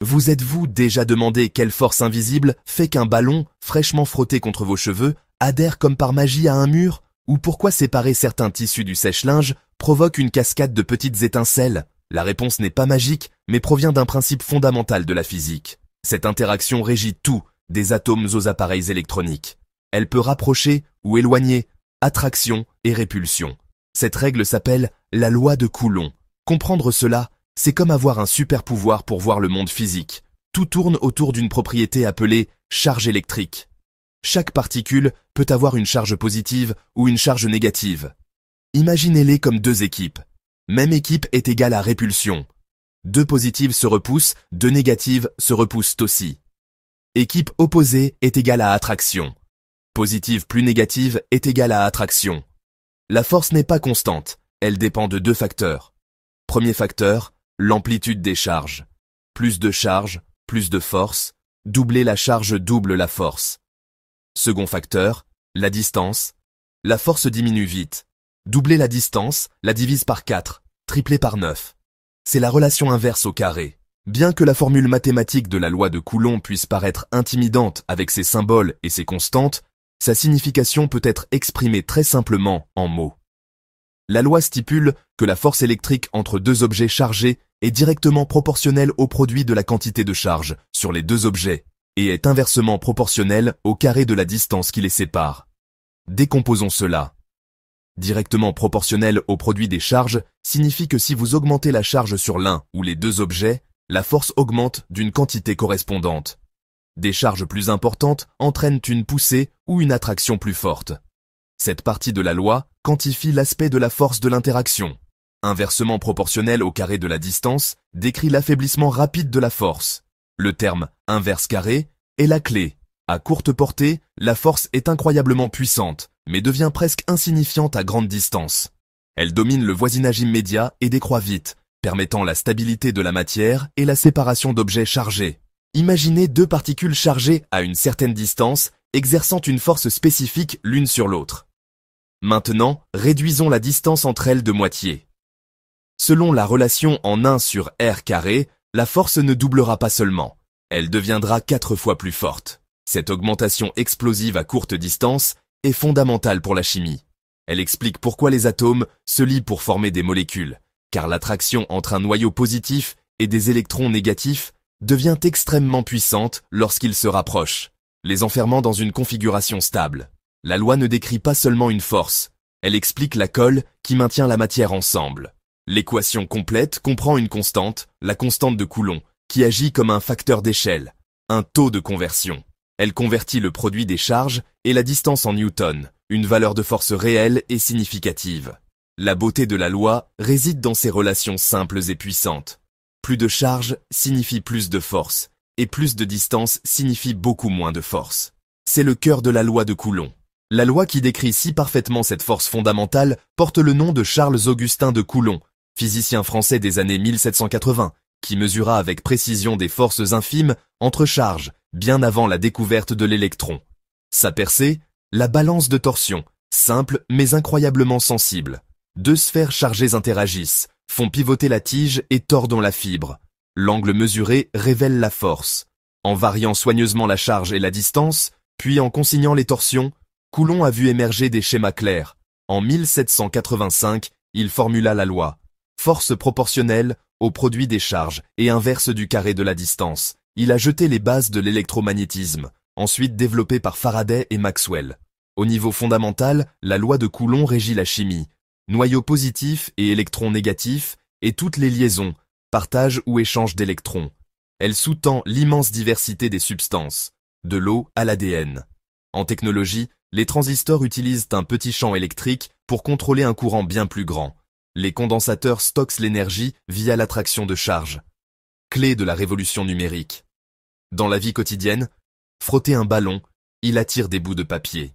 Vous êtes-vous déjà demandé quelle force invisible fait qu'un ballon, fraîchement frotté contre vos cheveux, adhère comme par magie à un mur? Ou pourquoi séparer certains tissus du sèche-linge provoque une cascade de petites étincelles? La réponse n'est pas magique, mais provient d'un principe fondamental de la physique. Cette interaction régit tout, des atomes aux appareils électroniques. Elle peut rapprocher ou éloigner, attraction et répulsion. Cette règle s'appelle la loi de Coulomb. Comprendre cela, c'est comme avoir un super pouvoir pour voir le monde physique. Tout tourne autour d'une propriété appelée charge électrique. Chaque particule peut avoir une charge positive ou une charge négative. Imaginez-les comme deux équipes. Même équipe est égale à répulsion. Deux positives se repoussent, deux négatives se repoussent aussi. Équipe opposée est égale à attraction. Positive plus négative est égale à attraction. La force n'est pas constante, elle dépend de deux facteurs. Premier facteur, l'amplitude des charges. Plus de charge, plus de force. Doubler la charge double la force. Second facteur, la distance. La force diminue vite. Doubler la distance, la divise par 4, tripler par 9. C'est la relation inverse au carré. Bien que la formule mathématique de la loi de Coulomb puisse paraître intimidante avec ses symboles et ses constantes, sa signification peut être exprimée très simplement en mots. La loi stipule que la force électrique entre deux objets chargés est directement proportionnelle au produit de la quantité de charge sur les deux objets et est inversement proportionnelle au carré de la distance qui les sépare. Décomposons cela. Directement proportionnelle au produit des charges signifie que si vous augmentez la charge sur l'un ou les deux objets, la force augmente d'une quantité correspondante. Des charges plus importantes entraînent une poussée ou une attraction plus forte. Cette partie de la loi quantifie l'aspect de la force de l'interaction. Inversement proportionnelle au carré de la distance décrit l'affaiblissement rapide de la force. Le terme inverse carré est la clé. À courte portée, la force est incroyablement puissante, mais devient presque insignifiante à grande distance. Elle domine le voisinage immédiat et décroît vite, permettant la stabilité de la matière et la séparation d'objets chargés. Imaginez deux particules chargées à une certaine distance, exerçant une force spécifique l'une sur l'autre. Maintenant, réduisons la distance entre elles de moitié. Selon la relation en 1 sur r carré, la force ne doublera pas seulement, elle deviendra 4 fois plus forte. Cette augmentation explosive à courte distance est fondamentale pour la chimie. Elle explique pourquoi les atomes se lient pour former des molécules, car l'attraction entre un noyau positif et des électrons négatifs devient extrêmement puissante lorsqu'ils se rapprochent, les enfermant dans une configuration stable. La loi ne décrit pas seulement une force, elle explique la colle qui maintient la matière ensemble. L'équation complète comprend une constante, la constante de Coulomb, qui agit comme un facteur d'échelle, un taux de conversion. Elle convertit le produit des charges et la distance en newton, une valeur de force réelle et significative. La beauté de la loi réside dans ces relations simples et puissantes. Plus de charge signifie plus de force, et plus de distance signifie beaucoup moins de force. C'est le cœur de la loi de Coulomb. La loi qui décrit si parfaitement cette force fondamentale porte le nom de Charles-Augustin de Coulomb, physicien français des années 1780, qui mesura avec précision des forces infimes entre charges, bien avant la découverte de l'électron. Sa percée, la balance de torsion, simple mais incroyablement sensible. Deux sphères chargées interagissent, font pivoter la tige et tordent la fibre. L'angle mesuré révèle la force. En variant soigneusement la charge et la distance, puis en consignant les torsions, Coulomb a vu émerger des schémas clairs. En 1785, il formula la loi. Force proportionnelle au produit des charges et inverse du carré de la distance. Il a jeté les bases de l'électromagnétisme, ensuite développé par Faraday et Maxwell. Au niveau fondamental, la loi de Coulomb régit la chimie. Noyaux positifs et électrons négatifs, et toutes les liaisons, partage ou échange d'électrons. Elle sous-tend l'immense diversité des substances, de l'eau à l'ADN. En technologie, les transistors utilisent un petit champ électrique pour contrôler un courant bien plus grand. Les condensateurs stockent l'énergie via l'attraction de charge. Clé de la révolution numérique. Dans la vie quotidienne, frotter un ballon, il attire des bouts de papier.